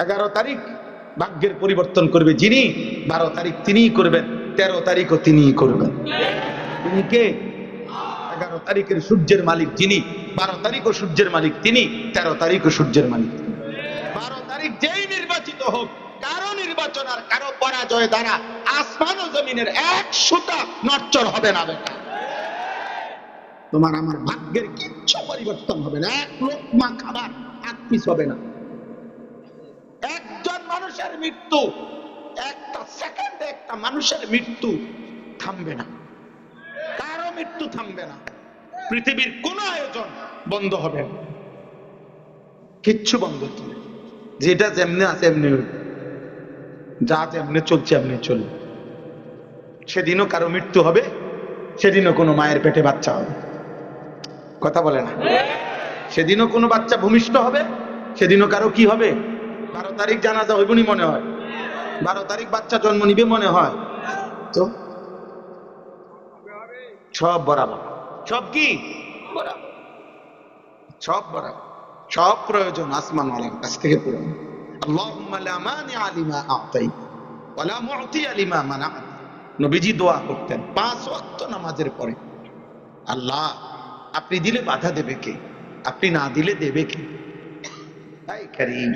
11 তারিখ ভাগ্যের পরিবর্তন করবে যিনি, 12 তারিখ তিনিই করবেন, 13 তারিখও তিনিই করবেন। তিনি কে? 11 তারিখের সূর্যের মালিক যিনি, 12 তারিখও সূর্যের মালিক তিনি, 13 তারিখও সূর্যের মালিক। 12 তারিখ যেই নির্বাচিত হোক, কারো নির্বাচন আর কারো পরাজয় দ্বারা আসমান ও জমিনের এক সুতা নড়চড় হবে না বেটা। তোমার আমার ভাগ্যের কিচ্ছু পরিবর্তন হবে না, এক লোকমা খাবার এক পিস হবে না। একজন মানুষের মৃত্যু, একটা সেকেন্ডে একটা মানুষের মৃত্যু থামবে না, কারো মৃত্যু থামবে না। পৃথিবীর কোন আয়োজন বন্ধ হবে না, কিচ্ছু বন্ধ হচ্ছে না। যেটা যেমনি আছে এমনি, যা যেমনি চলছে এমনি চলবে। সেদিনও কারো মৃত্যু হবে, সেদিনও কোনো মায়ের পেটে বাচ্চা হবে, কথা বলে না। সেদিনও কোনো বাচ্চা ভূমিষ্ঠ হবে, সেদিনও কারো কি হবে। 12 তারিখ জানাজা হইবনি মনে হয়, 12 তারিখ বাচ্চা জন্ম নিবে মনে হয়। তো সব বরাবর, সব কি বরাবর, সব বরাবর, সব প্রয়োজন আসমান ওয়ালার কাছ থেকে পূরণ। আল্লাহুম্মা লা মানিআ লিমা আ'তাইত ওয়া লা মু'তিয়া লিমা মানা'ত। নবীজি দোয়া করতেন 5 ওয়াক্ত নামাজের পরে, আল্লাহ আপনি দিলে বাধা দেবে কে, আপনি না দিলে দেবে কে। আই কারীম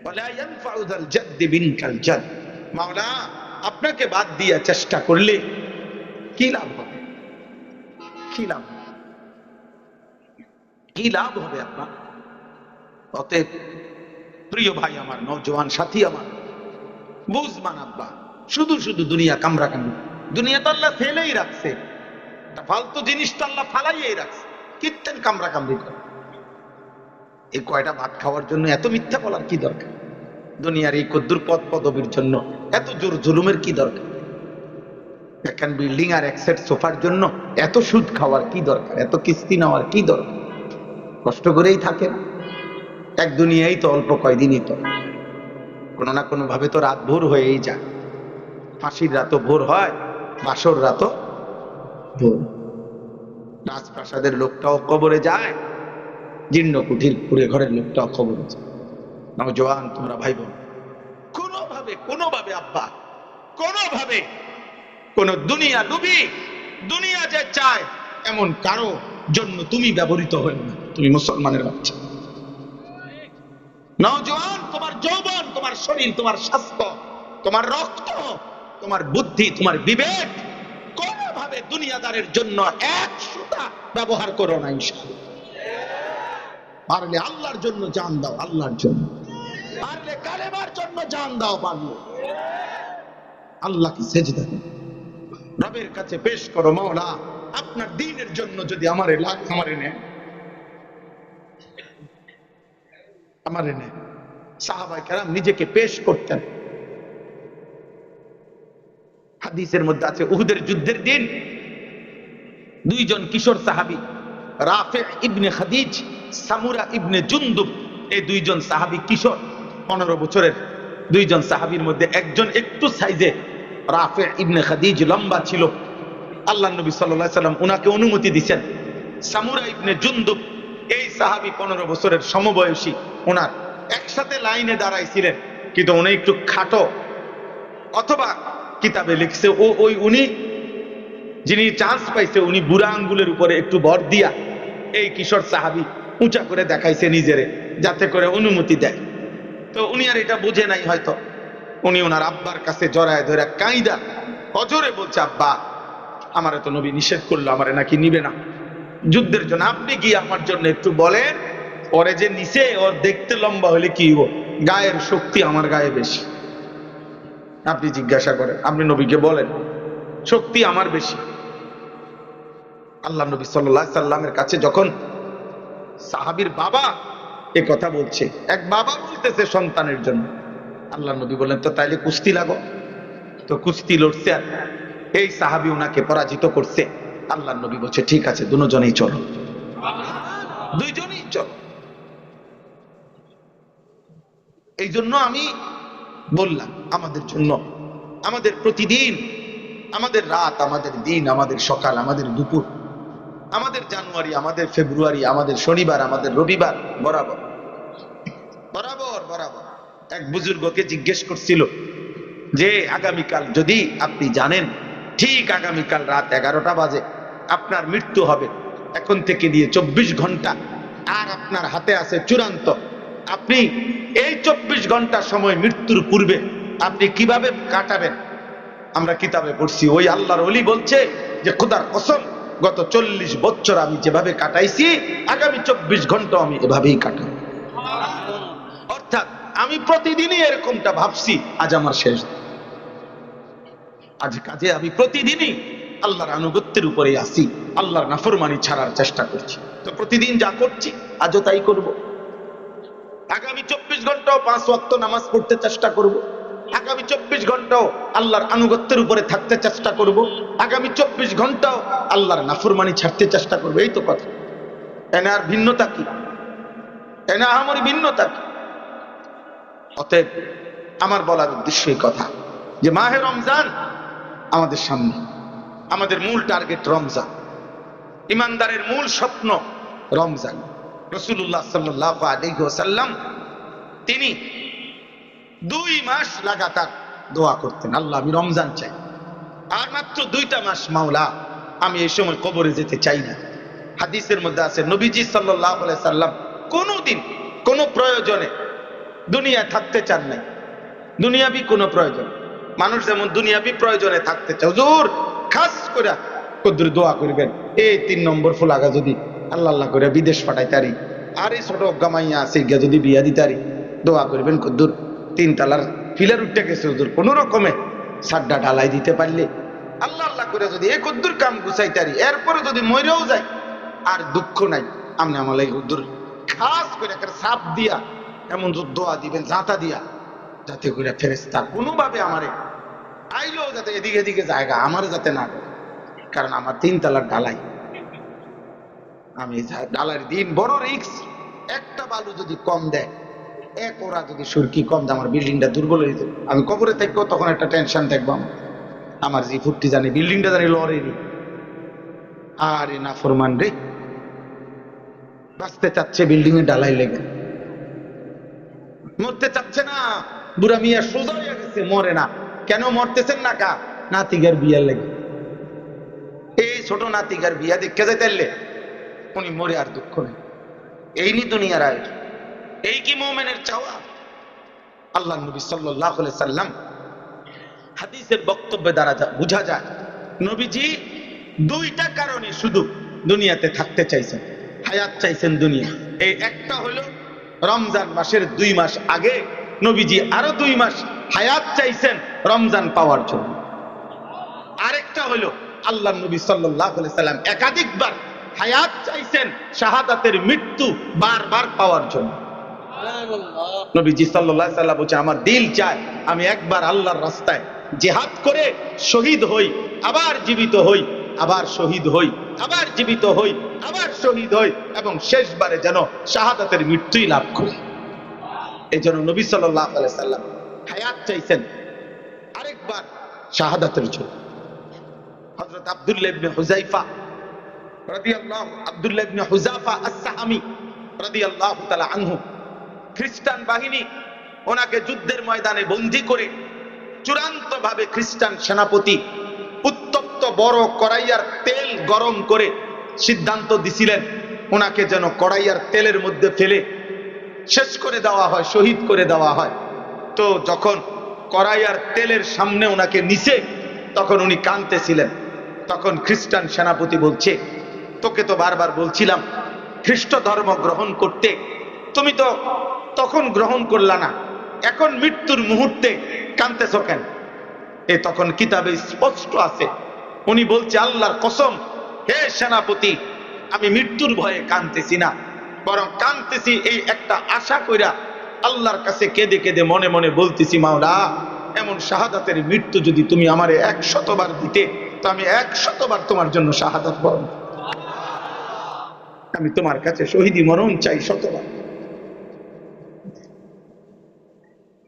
ওয়া লা ইয়ানফা'ু যাল জাদ্দি বিনকাল জাদ। মাওলা আপনাকে বাদ দিয়ে চেষ্টা করলে কি লাভ হবে, কি লাভ, কি লাভ হবে আপনার। অতএব প্রিয় ভাই আমার, নওজোয়ান সাথী আমার, বুঝমান আব্বা, শুধু শুধু দুনিয়া কামরা কামড়ি। দুনিয়া তো আল্লাহ ফেলেই রাখছে, ফালতু জিনিসটা আল্লাহ ফালাইয়েই রাখছে, কীর্তেন কামরা কামড়ি করে। এই কয়টা ভাত খাওয়ার জন্য এত মিথ্যা বলার কি দরকার? দুনিয়ার এই কদ্দুর পদ পদবীর জন্য এত জোর জুলুমের কি দরকার? একখান বিল্ডিং আর এক সেট সোফার জন্য এত সুদ খাওয়ার কি দরকার? এত কিস্তি নেওয়ার কি দরকার? কষ্ট করেই থাকেন, এক দুনিয়াই তো অল্প কয়দিনই, তো কোনো না কোনো ভাবে তো রাত ভোর হয়েই যায়। ফাঁসির রাতও ভোর হয়, বাসর রাতও ভোর। রাজপ্রাসাদের লোকটাও কবরে যায়, জীর্ণ কুঠির কুড়ে ঘরের লোকটাও কবরে যায়। নওজোয়ান তোমরা ভাই বোন, কোনোভাবে আব্বা, কোনোভাবে কোন দুনিয়া লুবি, দুনিয়া যে চায় এমন কারো জন্য তুমি ব্যবহৃত হয়ে না। তুমি মুসলমানের বাচ্চা, নওজোয়ান, তোমার যৌবন, তোমার শরীর, তোমার স্বাস্থ্য, তোমার রক্ত, তোমার বুদ্ধি, তোমার বিবেক কোনোভাবে দুনিয়াদারের জন্য এক সুতা ব্যবহার করো না। ইনশাআল্লাহ পারলে আল্লাহর জন্য জান দাও, আল্লাহর জন্য পারলে কালেমার জন্য জান দাও, পারলে আল্লাহকে সেজদা দাও, রবের কাছে পেশ করো, মাওলা আপনার দ্বীনের জন্য যদি আমারে লাগ, আমারে নেয়, আমারে নেয়। সাহাবায়ে কেরাম নিজেকে পেশ করতেন। হাদিসের মধ্যে আছে উহুদের যুদ্ধের দিন দুইজন কিশোর সাহাবী, রাফি ইবনে খাদিজ, সামুরা ইবনে জুনদুব, এই দুইজন সাহাবী কিশোর, 15 বছরের দুইজন সাহাবীর মধ্যে একজন একটু সাইজে, রাফি ইবনে খাদিজ লম্বা ছিল। আল্লাহর নবী সাল্লাল্লাহু আলাইহি সাল্লাম উনাকে অনুমতি দিয়েছেন। সামুরা ইবনে জুনদুব এই সাহাবী 15 বছরের সমবয়সী, ওনার একসাথে লাইনে দাঁড়াইছিলেন, কিন্তু উনি একটু খাটো, অথবা কিতাবে লিখছে উনি যিনি চান্স পাইছে উনি বুড়া আঙ্গুলের উপরে একটু ভর দিয়া এই কিশোর সাহাবী উঁচা করে দেখাইছে নিজেরে, যাতে করে অনুমতি দেয়। তো উনি আর এটা বুঝে নাই হয়তো, উনি ওনার আব্বার কাছে জড়ায় ধরে কাইদা অজরে বলছে, আব্বা আমারে তো নবী নিষেধ করলো, আমারে নাকি নিবে না যুদ্ধের জন্য, আপনি গিয়ে আমার জন্য একটু বলেন, ওরে যে নিচে, ওর দেখতে লম্বা হলে কি হইব, গায়ের শক্তি আমার গায়ে বেশি, আপনি জিজ্ঞাসা করেন, আপনি নবীকে বলেন শক্তি আমার বেশি। আল্লাহ নবী সাল্লাল্লাহু আলাইহি সাল্লামের কাছে যখন সাহাবীর বাবা এ কথা বলছে, এক বাবা বলতেছে সন্তানের জন্য, আল্লাহ নবী বলেন তো তাইলে কুস্তি লাগো। তো কুস্তি লড়ছে, আর এই সাহাবী ওনাকে পরাজিত করছে। আল্লাহ নবী বলছে ঠিক আছে, দুজনেই চলো, দুইজনেই চলো। এই জন্য আমি বললাম আমাদের জন্য, আমাদের প্রতিদিন, আমাদের রাত, আমাদের দিন, আমাদের সকাল, আমাদের দুপুর, আমাদের জানুয়ারি, আমাদের ফেব্রুয়ারি, আমাদের শনিবার, আমাদের রবিবার, বরাবর বরাবর বরাবর এক বুজুর্গকে জিজ্ঞেস করছিল যে আগামীকাল যদি আপনি জানেন ঠিক আগামীকাল রাত 11টা বাজে আপনার মৃত্যু হবে, এখন থেকে দিয়ে 24 ঘন্টা আর আপনার হাতে আছে চূড়ান্ত, আপনি এই 24 ঘন্টা সময় মৃত্যুর পূর্বে আপনি কিভাবে কাটাবেন? আমরা কিতাবে পড়ছি ওই আল্লাহর ওলি বলছে যে খোদার কসম গত 40 বছর আমি যেভাবে কাটাইছি আগামী 24 ঘন্টা আমি এভাবেই কাটাবো। অর্থাৎ আমি প্রতিদিনই এরকমটা ভাবছি আজ আমার শেষ, আজ কাজে আমি প্রতিদিনই আল্লাহর আনুগত্যের উপরে আসি, আল্লাহর নাফরমানি ছাড়ার চেষ্টা করছি। তো প্রতিদিন যা করছি আজও তাই করব। আগামী 24 ঘন্টাও 5 ওয়াক্ত নামাজ পড়তে চেষ্টা করব। আগামী 24 ঘন্টাও আল্লাহর আনুগত্যের উপরে থাকতে চেষ্টা করব। আগামী 24 ঘন্টাও আল্লাহর নাফরমানি ছাড়তে চেষ্টা করব। এই তো কথা। এনে আর ভিন্নতা কি? এনে আমার ভিন্নতা কি? অতএব আমার বলার উদ্দেশ্য এই কথা যে মাহে রমজান আমাদের সামনে, আমাদের মূল টার্গেট রমজান, ইমানদারের মূল স্বপ্ন রমজান। রাসূলুল্লাহ সাল্লাল্লাহু আলাইহি ওয়াসাল্লাম তিনি 2 মাস লাগাতার দোয়া করতেন, আল্লাহ আমি রমজান চাই, আর মাত্র 2টা মাস মাওলা আমি এই সময় কবরে যেতে চাই না। হাদিসের মধ্যে আছে নবীজি সাল্লাল্লাহু আলাইহি সাল্লাম কোনোদিন কোনো প্রয়োজনে দুনিয়া থাকতে চান নাই। দুনিয়াবি কোনো প্রয়োজন, মানুষ যেমন দুনিয়াবি প্রয়োজনে থাকতে চায়, হুজুর খাস করে কদ্দুর দোয়া করবেন এই 3 নম্বর ফুলাগা যদি আল্লাহ আল্লাহ করে বিদেশ পাঠাইতারি, আর এই ছোট গামাইয়া আছে গিয়া যদি বিয়া দিতারি, দোয়া করবেন কদ্দুর 3 তালার ফিলার উঠতে গেছে হুজুর কোন রকমে সাড্ডা ঢালাই দিতে পারলে আল্লাহ আল্লাহ করে যদি এই কদ্দুর কাম গুছাইতারি, এরপরে যদি মরেও যায় আর দুঃখ নাই, আপনি আমালাই হুজুর খাস করে একটা সাপ দিয়া এমন দোয়া দিবেন জাতা দিয়া, যাতে করে ফেরেশতা কোনোভাবে আমারে আইলেও যাতে এদিকে এদিকে জায়গা আমারে যাতে না করে, কারণ আমার 3 তালার ঢালাই, আমি ঢালার দিন বড় রিস্ক। একটা বালু যদি কম দেয়, এক ওরা যদি সুরকি কম দেয়, আমার বিল্ডিংটা দুর্বল হয়ে যাবে। আমি কবরে থাকবো তখন একটা টেনশন থাকবো আমার যে ফুটটি জানি বিল্ডিংটা জানি লড়েনি। আর এ না ফরমান রে বাঁচতে চাচ্ছে বিল্ডিং এ ঢালাই লেগে, মরতে চাচ্ছে না, বুড়া মিয়া সোজা হয়ে গেছে, মরে না। কেন মরতেছেন না? কা নাতিগার বিয়ার লেগে, এই ছোট নাতিগার বিয়া দেখে যাইতেলে উনি মরে আর দুঃখ নেই। এই নি দুনিয়ার আয়োজন, এই কি মুমিনের চাওয়া? আল্লাহ নবী সাল্লাল্লাহু আলাইহি সাল্লাম হাদিসের বক্তব্যে দ্বারা বোঝা যায় নবীজি 2টা কারণে শুধু দুনিয়াতে থাকতে চাইছেন, হায়াত চাইছেন দুনিয়া। এই একটা হলো রমজান মাসের 2 মাস আগে নবীজি আরো 2 মাস হায়াত চাইছেন রমজান পাওয়ার জন্য। আরেকটা হলো আল্লাহ নবী সাল্লাল্লাহু আলাইহি সাল্লাম একাধিকবার হায়াত চাইছেন শাহাদাতের মৃত্যু বারবার পাওয়ার জন্য। নবীজি সাল্লাল্লাহু আলাইহি সাল্লাম বলেছেন আমার দিল চায় আমি একবার আল্লাহর রাস্তায় জিহাদ করে শহীদ হই, আবার জীবিত হই, আবার শহীদ হই, আবার জীবিত হই, আবার শহীদ হই, এবং শেষবারে যেন শাহাদাতের মৃত্যুই লাভ করি। এই জন্য নবী সাল্লাল্লাহু আলাইহি সাল্লাম হায়াত চাইছেন আরেকবার শাহাদাতের জন্য। হযরত আব্দুল্লাহ ইবনে হুযায়ফা রাদিয়াল্লাহু আব্দুল্লাহ ইবনে হুযাফা আস-সাহামী রাদিয়াল্লাহু তাআলা আনহু, খ্রিস্টান বাহিনী ওনাকে যুদ্ধের ময়দানে বন্দী করে চূড়ান্ত ভাবে খ্রিস্টান সেনাপতি উত্তপ্ত বড় কড়াইয়ার তেল গরম করে সিদ্ধান্ত দিছিলেন ওনাকে যেন কড়াইয়ার তেলের মধ্যে ফেলে শেষ করে দেওয়া হয়, শহীদ করে দেওয়া হয়। তো যখন কড়াইয়ার তেলের সামনে ওনাকে নিচে, তখন উনি কাঁদতেছিলেন। তখন খ্রিস্টান সেনাপতি বলছে তোকে তো বারবার বলছিলাম খ্রিস্ট ধর্ম গ্রহণ করতে, তুমি তো তখন গ্রহণ করলা না, এখন মৃত্যুর মুহূর্তে কাঁদতেছ কেন? এ তখন কিতাবে স্পষ্ট আছে, উনি বলছে আল্লাহর কসম হে সেনাপতি, আমি মৃত্যুর ভয়ে কাঁদতেছি না, বরং কাঁদতেছি এই একটা আশা কইরা আল্লাহর কাছে কেঁদে কেঁদে মনে মনে বলতেছি মাওলা এমন শাহাদাতের মৃত্যু যদি তুমি আমারে 100 বার দিতে, তো আমি 100 বার তোমার জন্য শাহাদাত বরণ, আমি তোমার কাছে শহীদি মরণ চাই 100 বার,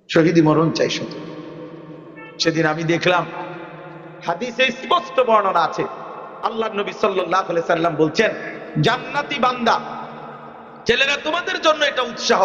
শহীদি মরণ চাই 100। সেদিন আমি দেখলাম হাদিসে স্পষ্ট বর্ণনা আছে, আল্লাহর নবী সাল্লাল্লাহু আলাইহি সাল্লাম বলছেন জান্নাতি বান্দা ছেলেরা তোমাদের জন্য এটা উৎসাহ